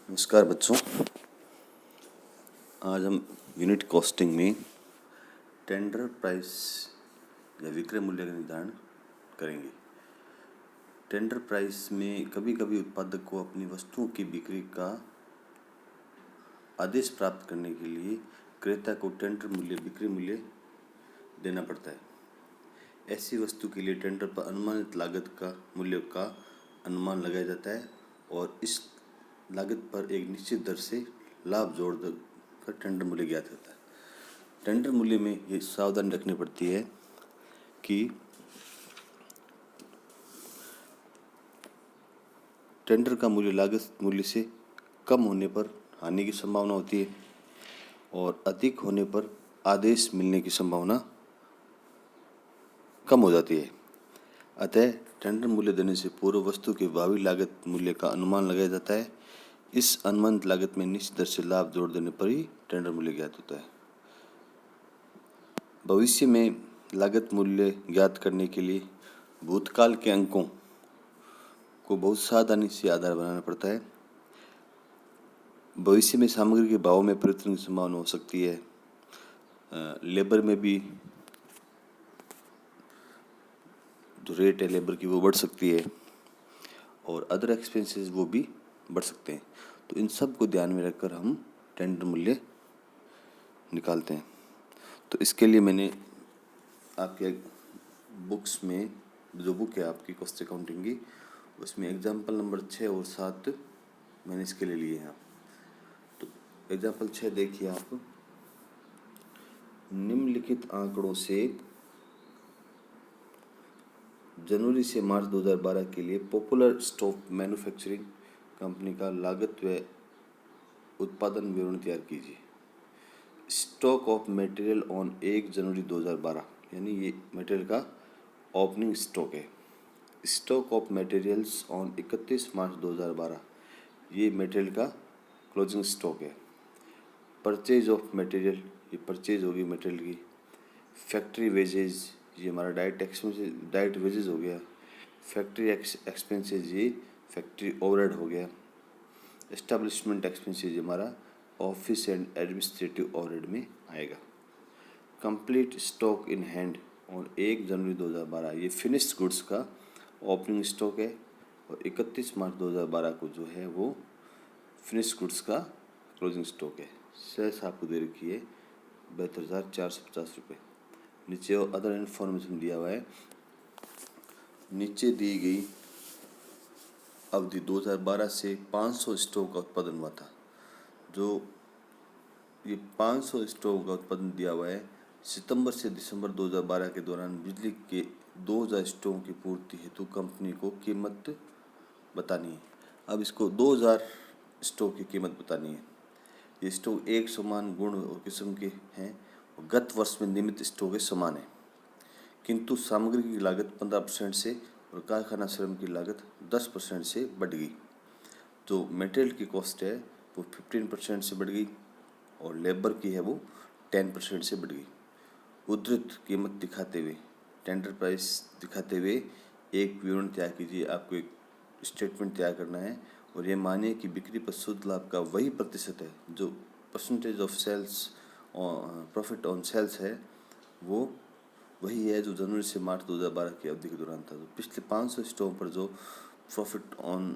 नमस्कार बच्चों। आज हम यूनिट कॉस्टिंग में टेंडर प्राइस या विक्रय मूल्य का निर्धारण करेंगे। टेंडर प्राइस में कभी कभी उत्पादक को अपनी वस्तुओं की बिक्री का आदेश प्राप्त करने के लिए क्रेता को टेंडर मूल्य विक्रय मूल्य देना पड़ता है। ऐसी वस्तु के लिए टेंडर पर अनुमानित लागत का मूल्य का अनुमान लगाया जाता है और इस लागत पर एक निश्चित दर से लाभ जोड़ कर टेंडर मूल्य ज्ञात होता है। टेंडर मूल्य में ये सावधानी रखनी पड़ती है कि टेंडर का मूल्य लागत मूल्य से कम होने पर हानि की संभावना होती है और अधिक होने पर आदेश मिलने की संभावना कम हो जाती है। अतः टेंडर मूल्य देने से पूर्व वस्तु के भावी लागत मूल्य का अनुमान लगाया जाता है। इस अनुमानित लागत में निश्चित दर से लाभ जोड़ देने पर ही टेंडर मूल्य ज्ञात होता है। भविष्य में लागत मूल्य ज्ञात करने के लिए भूतकाल के अंकों को बहुत सावधानी से आधार बनाना पड़ता है। भविष्य में सामग्री के भाव में परिवर्तन की संभावना हो सकती है। लेबर में भी जो रेट है लेबर की वो बढ़ सकती है और अदर एक्सपेंसेस वो भी बढ़ सकते हैं। तो इन सब को ध्यान में रखकर हम टेंडर मूल्य निकालते हैं। तो इसके लिए मैंने आपके बुक्स में जो बुक है आपकी कॉस्ट अकाउंटिंग की, उसमें एग्जाम्पल नंबर 6 और 7 मैंने इसके लिए लिए हैं। तो एग्जाम्पल 6 देखिए आप। निम्नलिखित आंकड़ों से जनवरी से मार्च 2012 के लिए पॉपुलर स्टॉक मैन्युफैक्चरिंग कंपनी का लागत व उत्पादन विवरण तैयार कीजिए। स्टॉक ऑफ मटेरियल ऑन 1 जनवरी 2012, यानी ये मटेरियल का ओपनिंग स्टॉक है। स्टॉक ऑफ मटेरियल्स ऑन 31 मार्च 2012, ये मटेरियल का क्लोजिंग स्टॉक है। परचेज ऑफ मटेरियल, ये परचेज होगी मटेरियल की। फैक्ट्री वेजेज, ये हमारा डायरेक्ट वेजेज हो गया। फैक्ट्री एक्सपेंसेज, ये फैक्ट्री ओवरहेड हो गया। एस्टेब्लिशमेंट एक्सपेंसेज हमारा ऑफिस एंड एडमिनिस्ट्रेटिव ओवरहेड में आएगा। कंप्लीट स्टॉक इन हैंड और 1 जनवरी 2012, ये फिनिश्ड गुड्स का ओपनिंग स्टॉक है और 31 मार्च 2012 को जो है वो फिनिश्ड गुड्स का क्लोजिंग स्टॉक है। सेल्स आपको दे रखी है 72,450 रुपये। नीचे और अदर इन्फॉर्मेशन दिया हुआ है। नीचे दी गई अवधि 2012 से 500 स्टॉक का उत्पादन हुआ था। जो ये 500 स्टॉक का उत्पादन दिया हुआ है, सितंबर से दिसंबर 2012 के दौरान बिजली के 2000 स्टॉक की पूर्ति हेतु कंपनी को कीमत बतानी है। अब इसको 2000 स्टॉक की कीमत बतानी है। ये स्टॉक एक समान गुण और किस्म के हैं और गत वर्ष में निर्मित स्टॉक के समान है, किंतु सामग्री की लागत 15% से और कारखाना श्रम की लागत 10% से बढ़ गई। जो मटेरियल की कॉस्ट है वो 15% से बढ़ गई और लेबर की है वो 10% से बढ़ गई। उद्धृत कीमत दिखाते हुए, टेंडर प्राइस दिखाते हुए एक विवरण तैयार कीजिए। आपको एक स्टेटमेंट तैयार करना है और ये मानिए कि बिक्री पर शुद्ध लाभ का वही प्रतिशत है जो percentage of sales profit on sales है, वो वही है जो जनवरी से मार्च 2012 की अवधि के दौरान था। तो पिछले 500 स्टॉक पर जो प्रॉफिट ऑन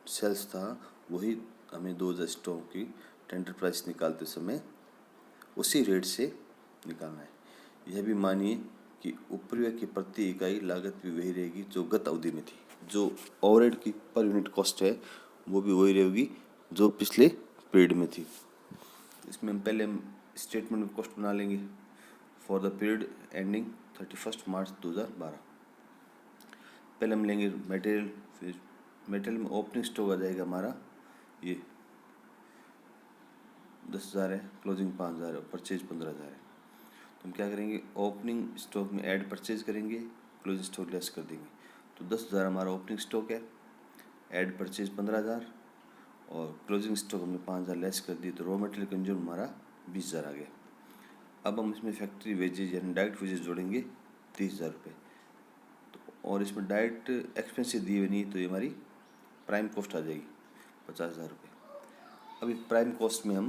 सेल्स था वही हमें 2000 स्टॉक की टेंडर प्राइस निकालते समय उसी रेट से निकालना है। यह भी मानिए कि उपरिव्यय की प्रति इकाई लागत भी वही रहेगी जो गत अवधि में थी। जो ओवरहेड की पर यूनिट कॉस्ट है वो भी वही रहेगी जो पिछले पीरियड में थी। इसमें हम पहले स्टेटमेंट में कॉस्ट बना लेंगे फॉर द पीरियड एंडिंग 31 मार्च 2012। पहले हम लेंगे मटेरियल, फिर मटेरियल में ओपनिंग स्टॉक आ जाएगा हमारा, ये 10,000 है, क्लोजिंग 5,000 है, परचेज 15,000 है। तो हम क्या करेंगे, ओपनिंग स्टॉक में ऐड परचेज करेंगे, क्लोजिंग स्टॉक लेस कर देंगे। तो 10,000 हमारा ओपनिंग स्टॉक है, ऐड परचेज 15,000 और क्लोजिंग स्टॉक हमने 5,000 लेस कर दी, तो रॉ मटेरियल कंज्यूम हमारा 20,000 आ गया। अब हम इसमें फैक्ट्री वेजेज यानी डायरेक्ट वेजेज जोड़ेंगे 30,000 रुपये। तो और इसमें डायरेक्ट एक्सपेंसेस दी हुई नहीं, तो ये हमारी प्राइम कॉस्ट आ जाएगी 50,000 रुपये। अभी प्राइम कॉस्ट में हम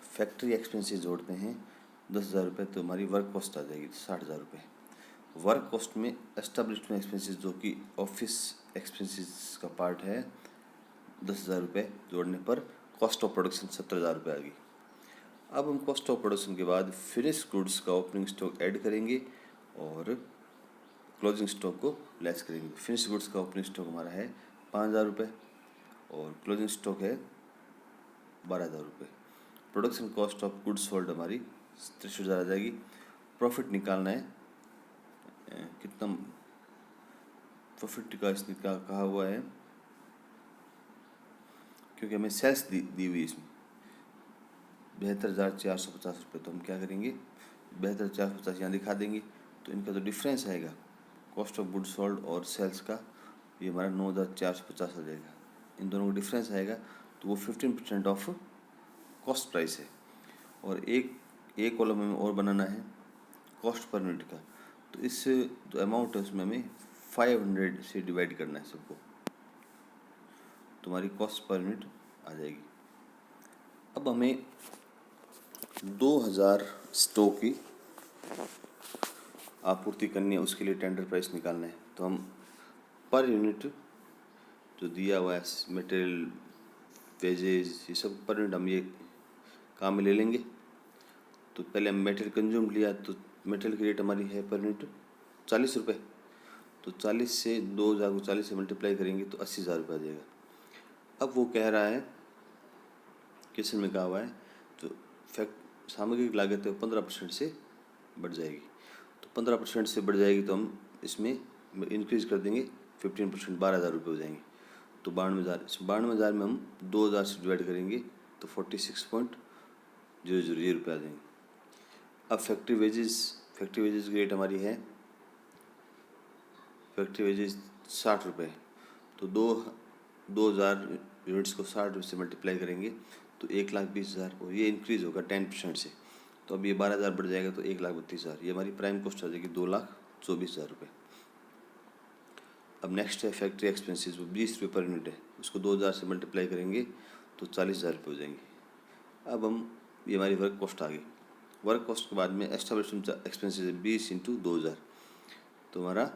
फैक्ट्री एक्सपेंसेस जोड़ते हैं 10,000 रुपये, तो हमारी वर्क कॉस्ट आ जाएगी 60,000 रुपये। वर्क कॉस्ट में एस्टेब्लिशमेंट एक्सपेंसेस जो कि ऑफिस एक्सपेंसेस का पार्ट है 10,000 रुपये जोड़ने पर कॉस्ट ऑफ प्रोडक्शन 70,000 रुपये आ गई। अब हम कॉस्ट ऑफ प्रोडक्शन के बाद फिनिश गुड्स का ओपनिंग स्टॉक ऐड करेंगे और क्लोजिंग स्टॉक को लेस करेंगे। फिनिश गुड्स का ओपनिंग स्टॉक हमारा है 5,000 रुपये और क्लोजिंग स्टॉक है 12,000 रुपये। Production cost of goods sold हमारी 63,000 आ जाएगी। प्रॉफिट निकालना है, कितना प्रॉफिट का इसमें कहा हुआ है, क्योंकि हमें सेल्स दी हुई इसमें 72,450 रुपये, तो हम क्या करेंगे 72,450 यहाँ दिखा देंगे, तो इनका जो डिफरेंस आएगा कॉस्ट ऑफ गुड्स सोल्ड और सेल्स का, ये हमारा 9,450 आ जाएगा। इन दोनों का डिफरेंस आएगा तो वो 15% ऑफ कॉस्ट प्राइस है। और एक कॉलम हमें और बनाना है कॉस्ट पर यूनिट का, तो इस जो अमाउंट है उसमें हमें 500 से डिवाइड करना है सबको, तुम्हारी कॉस्ट पर यूनिट आ जाएगी। अब हमें 2,000 स्टॉक की आपूर्ति करनी है, उसके लिए टेंडर प्राइस निकालना है। तो हम पर यूनिट जो दिया हुआ है मटेरियल वेजेज ये सब पर यूनिट हम ये काम में ले लेंगे। तो पहले हम मटेरियल कंज्यूम लिया, तो मटेरियल की रेट हमारी है पर यूनिट 40 रुपये, तो 40 से 2,000 को 40 से मल्टीप्लाई करेंगे तो 80,000 रुपये आ जाएगा। अब वो कह रहा है क्वेश्चन में कहा हुआ है जो सामग्री की लागत है वो 15% से बढ़ जाएगी, तो 15% से बढ़ जाएगी तो हम इसमें इंक्रीज कर देंगे 15%, 12,000 रुपये हो जाएंगे। तो 92,000, इस 92,000 में हम 2,000 से डिवाइड करेंगे तो 46.000 रुपये आ जाएंगे। अब फैक्ट्री वेजेस की रेट हमारी है फैक्ट्री वेजेस 60 रुपये, तो 2,000 यूनिट्स को 60 रुपये से मल्टीप्लाई करेंगे तो 1,20,000, और ये इंक्रीज़ होगा 10% से, तो अब ये 12,000 बढ़ जाएगा तो 1,32,000, ये हमारी प्राइम कॉस्ट आ जाएगी 2,24,000 रुपये। अब नेक्स्ट है फैक्ट्री एक्सपेंसेस, वो 20 रुपये पर यूनिट है, उसको 2,000 से मल्टीप्लाई करेंगे तो 40,000 रुपये हो जाएंगे। अब हम ये हमारी वर्क कॉस्ट आ गई। वर्क कॉस्ट के बाद में एस्टेब्लिशमेंट एक्सपेंसेस 20 × 2,000, तो हमारा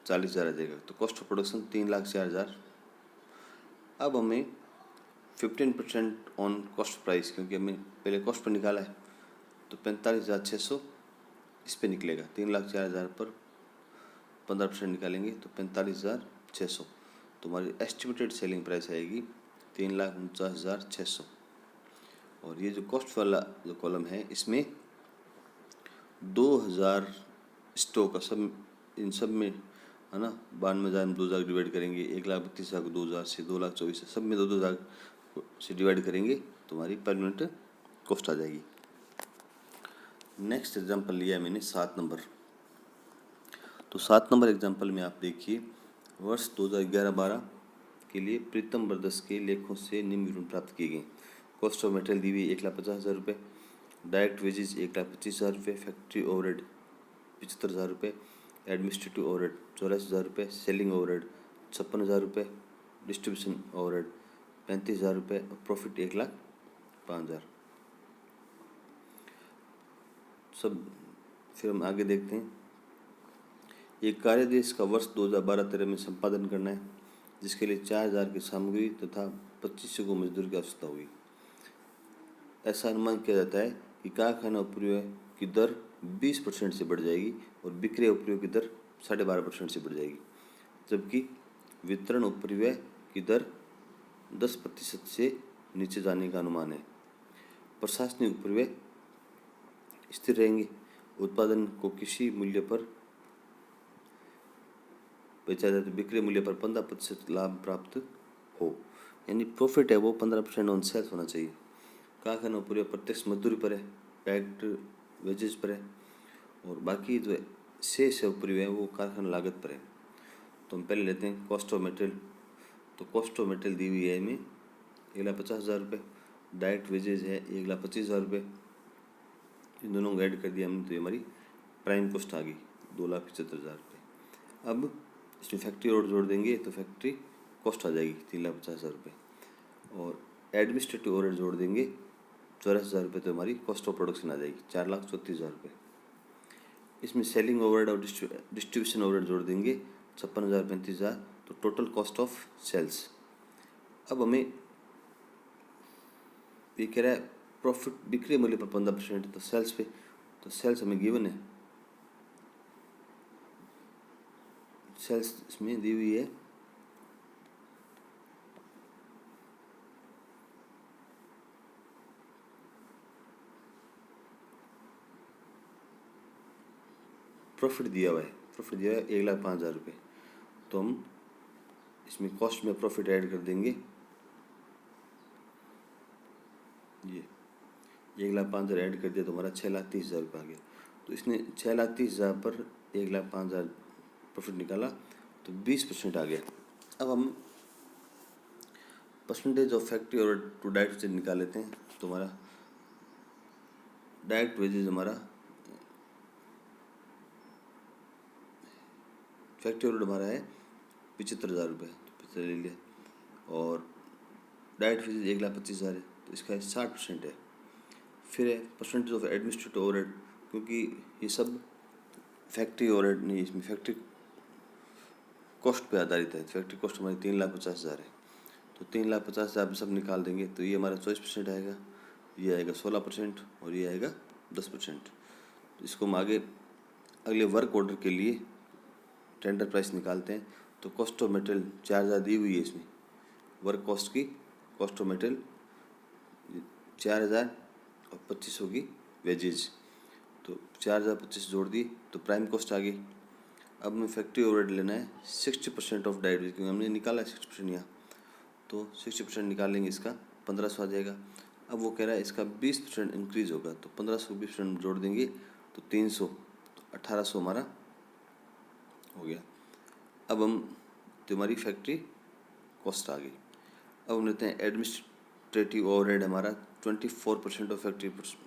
40,000 आ जाएगा। तो कॉस्ट ऑफ प्रोडक्शन 3,04,000। अब हमें 15% ऑन कॉस्ट प्राइस, क्योंकि हमें पहले कॉस्ट पर निकाला है, तो 45,600 इस पे निकलेगा। 3,04,000 पर 15% निकालेंगे तो 45,600, तो हमारी एस्टिमेटेड सेलिंग प्राइस आएगी 3,49,600। और ये जो कॉस्ट वाला जो कॉलम है इसमें 2,000 स्टॉक का सब, इन सब में है ना 92,000 में 2,000 डिवाइड करेंगे, 1,32,000 को 2,000 से 2,24,000 सब में 2,000 से डिवाइड करेंगे तो हमारी पर यूनिट कॉस्ट आ जाएगी। नेक्स्ट एग्जांपल लिया है मैंने 7 नंबर। तो 7 नंबर एग्जांपल में आप देखिए, वर्ष 2011-12 के लिए प्रीतम ब्रदर्स के लेखों से निम्न विवरण प्राप्त किए गए। कॉस्ट ऑफ मटेरियल दी हुई 1,50,000 रुपये, डायरेक्ट वेजेज 1,25,000 रुपये, फैक्ट्री ओवरहेड 75,000 रुपये, एडमिनिस्ट्रेटिव ओवरहेड 84,000 रुपये, सेलिंग ओवरहेड 56,000 रुपये, डिस्ट्रीब्यूशन ओवरहेड 35,000 रुपये और प्रॉफिट 1,05,000। सब फिर हम आगे देखते हैं। एक कार्यदेश का वर्ष 2012-13 में संपादन करना है, जिसके लिए 4,000 की सामग्री तथा 2500 को मजदूर की आवश्यकता हुई। ऐसा अनुमान किया जाता है कि कारखाना उपयोग की दर 20% से बढ़ जाएगी और विक्रय उपयोग की दर 12.5% से बढ़ जाएगी, जबकि वितरण उपरिव्यय की दर 10% से नीचे जाने का अनुमान है। प्रशासनिक उपरिव्यय स्थिर रहेंगे। उत्पादन को किसी मूल्य पर बेचा जाए तो विक्रय मूल्य पर 15% लाभ प्राप्त हो, यानी प्रॉफिट है वो 15% ऑन सेल्स होना चाहिए। कारखाना उपरिव्यय प्रत्यक्ष मजदूरी पर है, डायरेक्ट वेजेस पर है, और बाकी जो शेष है उपरिव्यय वो कारखाना लागत पर है। तो हम पहले लेते हैं कॉस्ट ऑफ मटेरियल। तो कॉस्ट ऑफ मटेरियल दी हुई है हमें 1,50,000 रुपये, डायरेक्ट वेजेज है 1,25,000 रुपये, इन दोनों को ऐड कर दिया हमने तो ये हमारी प्राइम कॉस्ट आ गई 2,75,000 रुपये। अब इसमें फैक्ट्री और जोड़ देंगे तो फैक्ट्री कॉस्ट आ जाएगी 3,50,000 रुपये, और एडमिनिस्ट्रेटिव ओवरहेड जोड़ देंगे 84,000 रुपये, तो हमारी कॉस्ट ऑफ प्रोडक्शन आ जाएगी 4,34,000 रुपये। इसमें सेलिंग ओवरहेड और डिस्ट्रीब्यूशन ओवरहेड जोड़ देंगे 56,000 35,000, तो टोटल कॉस्ट ऑफ सेल्स। अब हमें ये कह रहा है प्रॉफिट बिक्री मूल्य पर 15%, तो सेल्स पे, तो सेल्स हमें गिवन है, सेल्स इसमें दी हुई है प्रॉफिट दिया हुआ है, प्रॉफिट दिया है 1,05,000 रुपये। तो हम इसमें कॉस्ट में प्रॉफिट ऐड कर देंगे, ये 1,05,000 ऐड कर दिया तो हमारा 6,30,000 रुपये आ गया। तो इसने 6,30,000 पर 1,05,000 प्रॉफिट निकाला, तो 20% आ गया। अब हम परसेंटेज ऑफ फैक्ट्री और टू डायरेक्ट वेजेज निकाल लेते हैं। तो हमारा डायरेक्ट वेजेज, हमारा फैक्ट्री ओवरहेड हमारा है 75,000 रुपये, तो 75 ले लिया, और डायरेक्ट वेजेज 1,25,000 है, तो इसका 60% है। फिर है परसेंटेज ऑफ एडमिनिस्ट्रेटिव ओवरहेड, क्योंकि ये सब फैक्ट्री ओवरहेड नहीं, इसमें फैक्ट्री कॉस्ट पे आधारित है। फैक्ट्री कॉस्ट हमारी 3,50,000 है, तो 3,50,000 सब निकाल देंगे, तो ये हमारा 24% आएगा, ये आएगा 16% और ये आएगा 10%। तो इसको हम आगे अगले वर्क ऑर्डर के लिए टेंडर प्राइस निकालते हैं। तो कॉस्ट ऑफ मटेरियल 4,000 दी हुई है, इसमें वर्क कॉस्ट की कॉस्ट ऑफ मटेरियल 4,000 और 25 की वेजेज, तो 4,025 जोड़ दी तो प्राइम कॉस्ट आ गई। अब हमें फैक्ट्री ओवरहेड लेना है 60% ऑफ डायरेक्ट वेज, क्योंकि हमने निकाला है 60% यहाँ, तो 60% निकालेंगे, इसका 1,500 आ जाएगा। अब वो कह रहा है इसका 20% इंक्रीज़ होगा, तो 1,500 को 20% जोड़ देंगे तो 300, तो 1,800 हमारा हो गया। अब हम, तो हमारी फैक्ट्री कॉस्ट आ गई। अब हम लेते हैं एडमिनिस्ट्रेटिव ओवरहेड, हमारा 24% ऑफ फैक्ट्री कॉस्ट,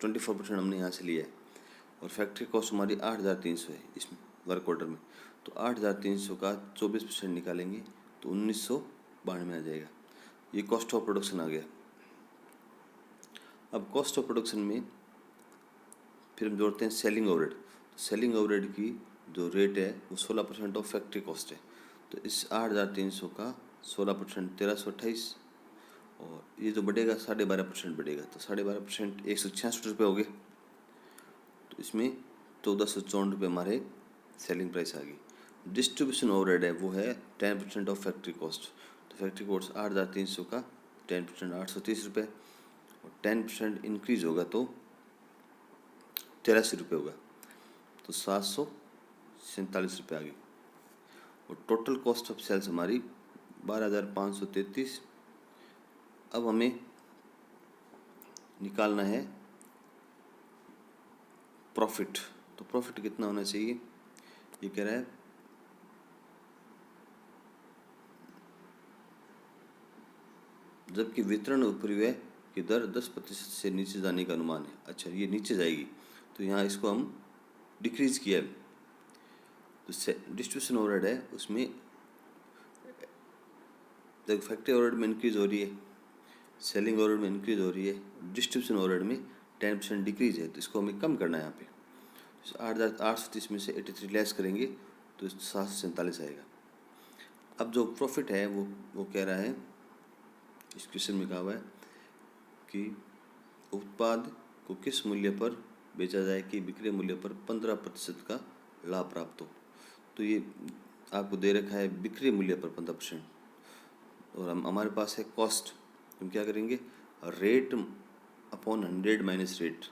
24% हमने यहाँ से लिया है, और फैक्ट्री कॉस्ट हमारी 8,300 है इसमें वर्क ऑर्डर में। तो 8,300 का 24% निकालेंगे तो 1,992 आ जाएगा। ये कॉस्ट ऑफ प्रोडक्शन आ गया। अब कॉस्ट ऑफ प्रोडक्शन में फिर हम जोड़ते हैं सेलिंग ओवरहेड। सेलिंग ओवरहेड की जो रेट है वो 16% ऑफ फैक्ट्री कॉस्ट है, तो इस 8,300 का 16% 1,328, और ये जो बढ़ेगा 12.5% बढ़ेगा, तो 12.5% 166 रुपये हो गए। तो इसमें 1,454 रुपये हमारे सेलिंग प्राइस आ गई। डिस्ट्रीब्यूशन ओवरहेड है, वो है 10% ऑफ फैक्ट्री कॉस्ट, तो फैक्ट्री कॉस्ट 8,300 का 10% 830 रुपये, और 10% इंक्रीज़ होगा तो 83 रुपये होगा, तो 747 रुपये आ गई। और टोटल कॉस्ट ऑफ सेल्स हमारी 12,533। अब हमें निकालना है प्रॉफिट। तो प्रॉफिट कितना होना चाहिए, ये कह रहा है जबकि वितरण उपरिव्यय की दर 10% से नीचे जाने का अनुमान है। अच्छा, ये नीचे जाएगी, तो यहाँ इसको हम डिक्रीज किया है। तो डिस्ट्रीब्यूशन ओवरहेड है, उसमें जब फैक्ट्री ओवरहेड में इंक्रीज हो रही है, सेलिंग ओवरहेड में इंक्रीज हो रही है, डिस्ट्रीब्यूशन ओवरहेड में 10% डिक्रीज है, तो इसको हमें कम करना है। यहाँ पे 8,830 में से 83 लेस करेंगे तो 747 आएगा। अब जो प्रॉफिट है वो कह रहा है, इस क्वेश्चन में कहा हुआ है कि उत्पाद को किस मूल्य पर बेचा जाए कि विक्रय मूल्य पर 15% का लाभ प्राप्त हो। तो ये आपको दे रखा है बिक्री मूल्य पर 15%, और हमारे पास है कॉस्ट। हम क्या करेंगे, रेट अपॉन 100 माइनस रेट,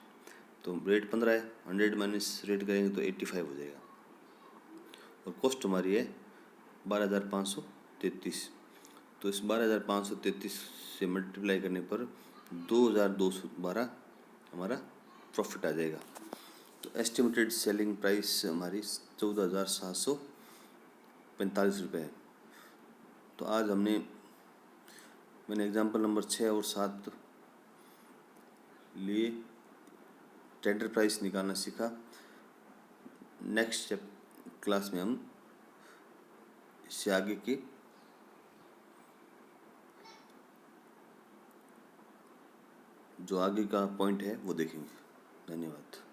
तो रेट 15 है, 100 माइनस रेट करेंगे तो 85 हो जाएगा, और कॉस्ट हमारी है 12,533। तो इस 12,533 से मल्टीप्लाई करने पर 2,212 हमारा प्रॉफिट आ जाएगा। तो एस्टिमेटेड सेलिंग प्राइस हमारी 14,745 रुपये है। तो आज मैंने एग्जाम्पल नंबर 6 और 7 लिए टेंडर प्राइस निकालना सीखा। नेक्स्ट क्लास में हम इससे आगे की जो आगे का पॉइंट है वो देखेंगे। धन्यवाद।